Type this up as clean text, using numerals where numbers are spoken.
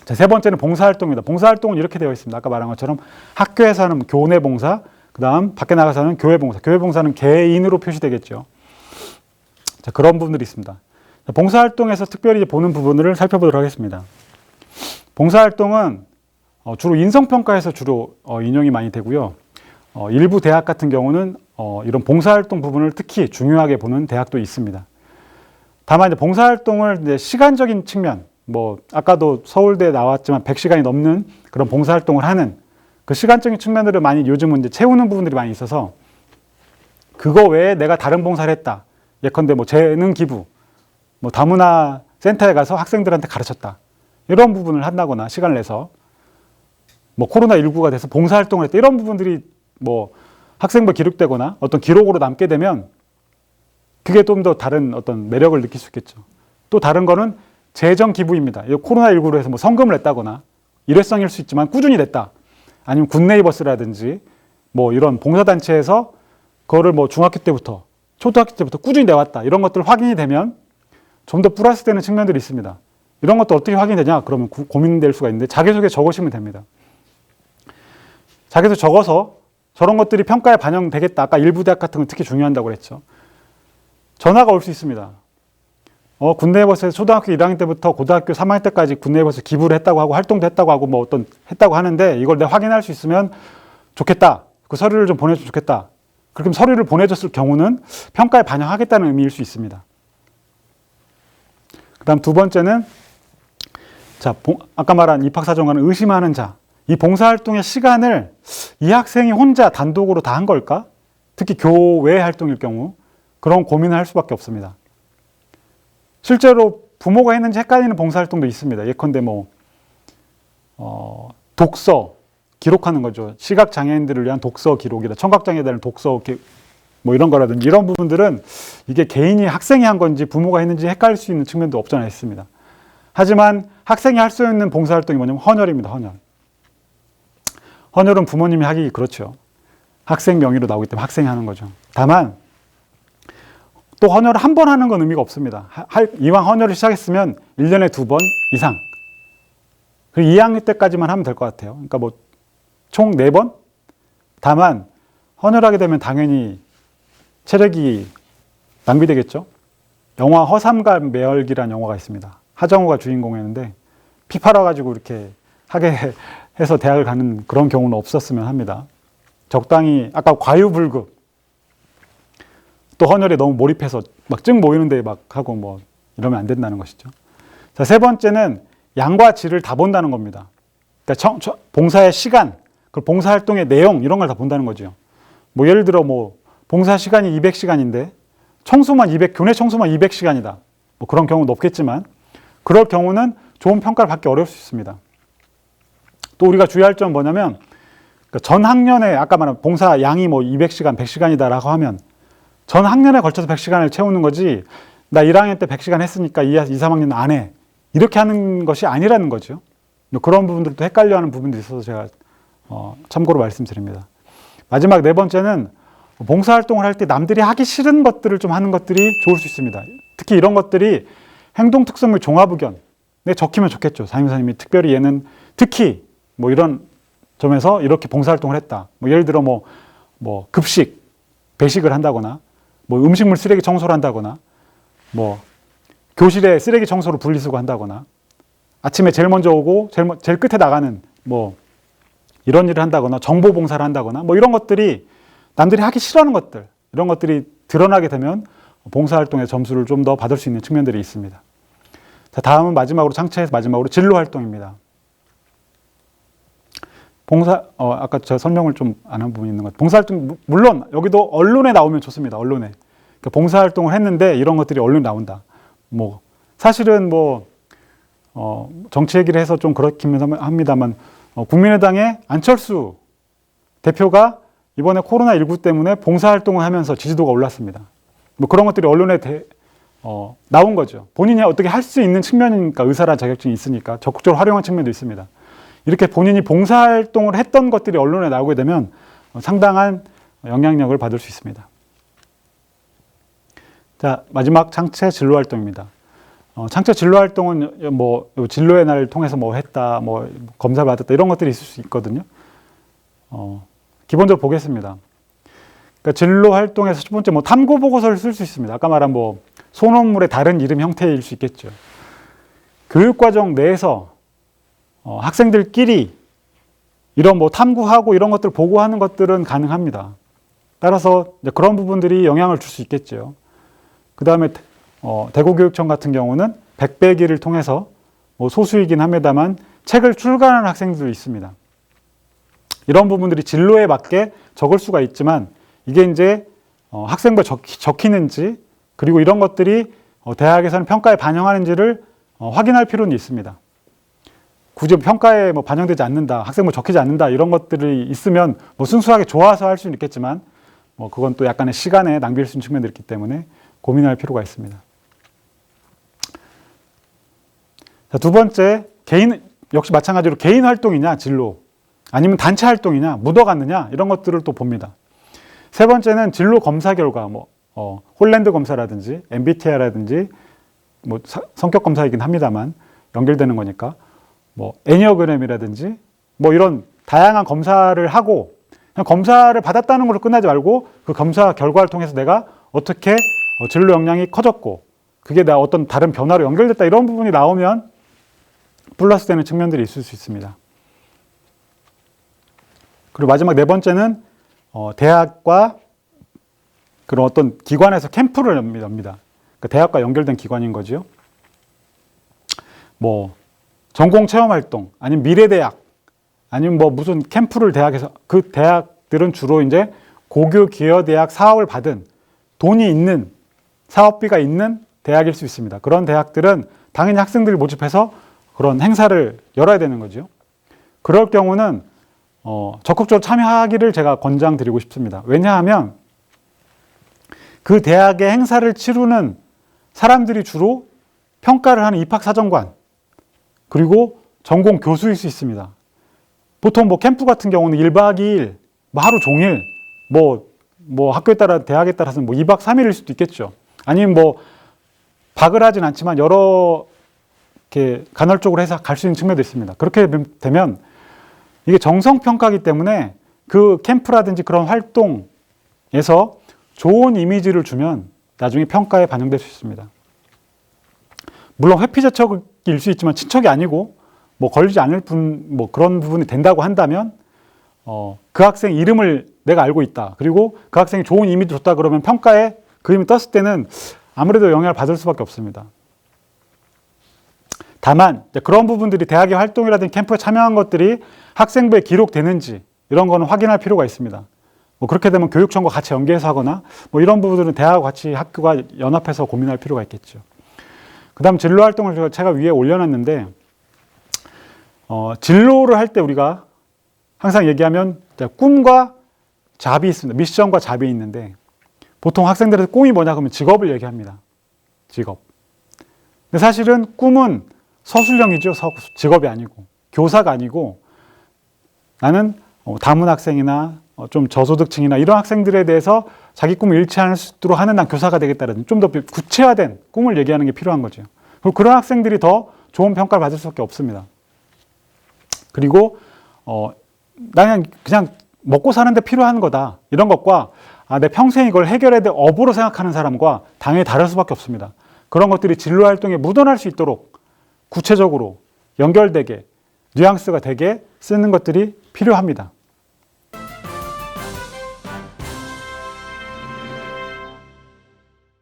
자, 세 번째는 봉사활동입니다. 봉사활동은 이렇게 되어 있습니다. 아까 말한 것처럼 학교에서 하는 교내 봉사, 그 다음 밖에 나가서 하는 교회 봉사. 교회 봉사는 개인으로 표시되겠죠. 자, 그런 부분들이 있습니다. 자, 봉사활동에서 특별히 보는 부분을 살펴보도록 하겠습니다. 봉사활동은 주로 인성평가에서 주로 인용이 많이 되고요. 일부 대학 같은 경우는 이런 봉사활동 부분을 특히 중요하게 보는 대학도 있습니다. 다만 이제 봉사활동을 이제 시간적인 측면, 뭐 아까도 서울대에 나왔지만 100시간이 넘는 그런 봉사활동을 하는 그 시간적인 측면들을 많이 요즘은 이제 채우는 부분들이 많이 있어서 그거 외에 내가 다른 봉사를 했다. 예컨대 뭐 재능 기부, 뭐 다문화 센터에 가서 학생들한테 가르쳤다. 이런 부분을 한다거나 시간을 내서 뭐 코로나19가 돼서 봉사활동을 했다. 이런 부분들이 뭐 학생부 기록되거나 어떤 기록으로 남게 되면 그게 좀 더 다른 어떤 매력을 느낄 수 있겠죠. 또 다른 거는 재정 기부입니다. 코로나19로 해서 뭐 성금을 냈다거나 일회성일 수 있지만 꾸준히 냈다. 아니면 굿네이버스라든지 뭐 이런 봉사단체에서 그거를 뭐 중학교 때부터 초등학교 때부터 꾸준히 내왔다. 이런 것들 확인이 되면 좀 더 플러스 되는 측면들이 있습니다. 이런 것도 어떻게 확인이 되냐? 그러면 고민될 수가 있는데 자기소개 적으시면 됩니다. 자기소개 적어서 저런 것들이 평가에 반영되겠다. 아까 일부 대학 같은 건 특히 중요한다고 그랬죠. 전화가 올 수 있습니다. 굿네이버스에서 초등학교 1학년 때부터 고등학교 3학년 때까지 굿네이버스 기부를 했다고 하고 활동도 했다고 하고 뭐 어떤 했다고 하는데 이걸 내가 확인할 수 있으면 좋겠다. 그 서류를 좀 보내주면 좋겠다. 그렇게 서류를 보내줬을 경우는 평가에 반영하겠다는 의미일 수 있습니다. 그 다음 두 번째는 자, 아까 말한 입학사정관은 의심하는 자. 이 봉사활동의 시간을 이 학생이 혼자 단독으로 다 한 걸까? 특히 교외 활동일 경우 그런 고민을 할 수밖에 없습니다. 실제로 부모가 했는지 헷갈리는 봉사활동도 있습니다. 예컨대 뭐 독서 기록하는 거죠. 시각장애인들을 위한 독서 기록이다. 청각장애인들은 독서 뭐 이런 거라든지 이런 부분들은 이게 개인이 학생이 한 건지 부모가 했는지 헷갈릴 수 있는 측면도 없지 않아 있습니다. 하지만 학생이 할 수 있는 봉사활동이 뭐냐면 헌혈입니다. 헌혈. 헌혈은 부모님이 하기 그렇죠. 학생 명의로 나오기 때문에 학생이 하는 거죠. 다만 또 헌혈을 한 번 하는 건 의미가 없습니다. 이왕 헌혈을 시작했으면 1년에 2번 이상. 그리고 2학년 때까지만 하면 될 것 같아요. 그러니까 뭐 총 4번? 다만 헌혈하게 되면 당연히 체력이 낭비되겠죠. 영화 허삼간 매혈기라는 영화가 있습니다. 하정우가 주인공이었는데 피 팔아가지고 이렇게 하게 해서 대학을 가는 그런 경우는 없었으면 합니다. 적당히 아까 과유불급 또 헌혈에 너무 몰입해서 막 증 모이는데 막 하고 뭐 이러면 안 된다는 것이죠. 자, 세 번째는 양과 질을 다 본다는 겁니다. 그러니까 봉사의 시간, 그 봉사활동의 내용 이런 걸 다 본다는 거죠. 뭐 예를 들어 뭐 봉사 시간이 200시간인데 교내 청소만 200시간이다. 뭐 그런 경우는 없겠지만 그럴 경우는 좋은 평가를 받기 어려울 수 있습니다. 또 우리가 주의할 점은 뭐냐면 전 학년에 아까 말한 봉사 양이 뭐 200시간, 100시간이다라고 하면 전 학년에 걸쳐서 100시간을 채우는 거지 나 1학년 때 100시간 했으니까 2, 3학년은 안 해. 이렇게 하는 것이 아니라는 거죠. 그런 부분들도 헷갈려하는 부분도 있어서 제가 참고로 말씀드립니다. 마지막 네 번째는 봉사활동을 할 때 남들이 하기 싫은 것들을 좀 하는 것들이 좋을 수 있습니다. 특히 이런 것들이 행동특성물 종합의견에 적히면 좋겠죠. 담임선생님이 특별히 얘는 특히 뭐 이런 점에서 이렇게 봉사활동을 했다. 뭐 예를 들어 뭐 급식, 배식을 한다거나 뭐 음식물 쓰레기 청소를 한다거나 뭐 교실에 쓰레기 청소로 분리수거 한다거나 아침에 제일 먼저 오고 제일 끝에 나가는 뭐 이런 일을 한다거나 정보 봉사를 한다거나 뭐 이런 것들이 남들이 하기 싫어하는 것들 이런 것들이 드러나게 되면 봉사활동의 점수를 좀 더 받을 수 있는 측면들이 있습니다. 자, 다음은 창체에서 마지막으로 진로활동입니다. 아까 제가 설명을 좀 안 한 부분이 있는 것 같아요. 봉사활동, 물론 여기도 언론에 나오면 좋습니다. 언론에. 그러니까 봉사활동을 했는데 이런 것들이 언론에 나온다. 뭐, 사실은 정치 얘기를 해서 좀 그렇긴 합니다만, 국민의당의 안철수 대표가 이번에 코로나19 때문에 봉사활동을 하면서 지지도가 올랐습니다. 뭐 그런 것들이 언론에 나온 거죠. 본인이 어떻게 할 수 있는 측면이니까 의사란 자격증이 있으니까 적극적으로 활용한 측면도 있습니다. 이렇게 본인이 봉사활동을 했던 것들이 언론에 나오게 되면 상당한 영향력을 받을 수 있습니다. 자, 마지막 창체 진로활동입니다. 창체 진로 활동은 뭐 진로의 날을 통해서 뭐 했다, 뭐 검사를 받았다 이런 것들이 있을 수 있거든요. 기본적으로 보겠습니다. 그러니까 진로 활동에서 첫 번째 뭐 탐구 보고서를 쓸 수 있습니다. 아까 말한 뭐 소논문의 다른 이름 형태일 수 있겠죠. 교육과정 내에서 학생들끼리 이런 뭐 탐구하고 이런 것들 보고하는 것들은 가능합니다. 따라서 이제 그런 부분들이 영향을 줄 수 있겠죠. 그 다음에 대구교육청 같은 경우는 백배기를 통해서 뭐 소수이긴 합니다만 책을 출간하는 학생들도 있습니다. 이런 부분들이 진로에 맞게 적을 수가 있지만 이게 이제 학생부에 적히는지 그리고 이런 것들이 대학에서는 평가에 반영하는지를 확인할 필요는 있습니다. 굳이 평가에 뭐 반영되지 않는다, 학생부 적히지 않는다 이런 것들이 있으면 뭐 순수하게 좋아서 할 수는 있겠지만 뭐 그건 또 약간의 시간에 낭비일 수 있는 측면들이 있기 때문에 고민할 필요가 있습니다. 자, 두 번째, 개인 역시 마찬가지로 개인 활동이냐 진로 아니면 단체 활동이냐 묻어갔느냐 이런 것들을 또 봅니다. 세 번째는 진로 검사 결과 뭐 홀랜드 검사라든지 MBTI라든지 뭐 성격 검사이긴 합니다만 연결되는 거니까 뭐 애니어그램이라든지 뭐 이런 다양한 검사를 하고 그냥 검사를 받았다는 걸로 끝나지 말고 그 검사 결과를 통해서 내가 어떻게 진로 역량이 커졌고 그게 나 어떤 다른 변화로 연결됐다 이런 부분이 나오면 플러스 되는 측면들이 있을 수 있습니다. 그리고 마지막 네 번째는 대학과 그런 어떤 기관에서 캠프를 엽니다. 그러니까 대학과 연결된 기관인 거죠. 뭐 전공 체험 활동 아니면 미래대학 아니면 뭐 무슨 캠프를 대학에서 그 대학들은 주로 이제 고교 기여대학 사업을 받은 돈이 있는 사업비가 있는 대학일 수 있습니다. 그런 대학들은 당연히 학생들을 모집해서 그런 행사를 열어야 되는 거죠. 그럴 경우는 적극적으로 참여하기를 제가 권장드리고 싶습니다. 왜냐하면 그 대학의 행사를 치르는 사람들이 주로 평가를 하는 입학사정관 그리고 전공 교수일 수 있습니다. 보통 뭐 캠프 같은 경우는 1박 2일, 뭐 하루 종일, 뭐 학교에 따라 대학에 따라서는 뭐 2박 3일일 수도 있겠죠. 아니면 뭐 박을 하진 않지만 여러 이렇게 간헐적으로 해서 갈 수 있는 측면도 있습니다. 그렇게 되면 이게 정성평가이기 때문에 그 캠프라든지 그런 활동에서 좋은 이미지를 주면 나중에 평가에 반영될 수 있습니다. 물론 회피자척일 수 있지만 친척이 아니고 뭐 걸리지 않을 뭐 그런 부분이 된다고 한다면 그 학생 이름을 내가 알고 있다. 그리고 그 학생이 좋은 이미지 줬다 그러면 평가에 그 이름이 떴을 때는 아무래도 영향을 받을 수밖에 없습니다. 다만 그런 부분들이 대학의 활동이라든지 캠프에 참여한 것들이 학생부에 기록되는지 이런 거는 확인할 필요가 있습니다. 뭐 그렇게 되면 교육청과 같이 연계해서 하거나 뭐 이런 부분들은 대학과 같이 학교가 연합해서 고민할 필요가 있겠죠. 그 다음 진로 활동을 제가 위에 올려놨는데 진로를 할 때 우리가 항상 얘기하면 꿈과 잡이 있습니다. 미션과 잡이 있는데 보통 학생들의 꿈이 뭐냐 그러면 직업을 얘기합니다. 직업. 근데 사실은 꿈은 서술형이죠. 직업이 아니고 교사가 아니고 나는 다문 학생이나 좀 저소득층이나 이런 학생들에 대해서 자기 꿈을 잃지 않을 수 있도록 하는 난 교사가 되겠다는 좀 더 구체화된 꿈을 얘기하는 게 필요한 거죠. 그리고 그런 학생들이 더 좋은 평가를 받을 수밖에 없습니다. 그리고 나는 그냥 먹고 사는데 필요한 거다 이런 것과 내 평생 이걸 해결해야 될 업으로 생각하는 사람과 당연히 다를 수밖에 없습니다. 그런 것들이 진로 활동에 묻어날 수 있도록 구체적으로 연결되게 뉘앙스가 되게 쓰는 것들이 필요합니다.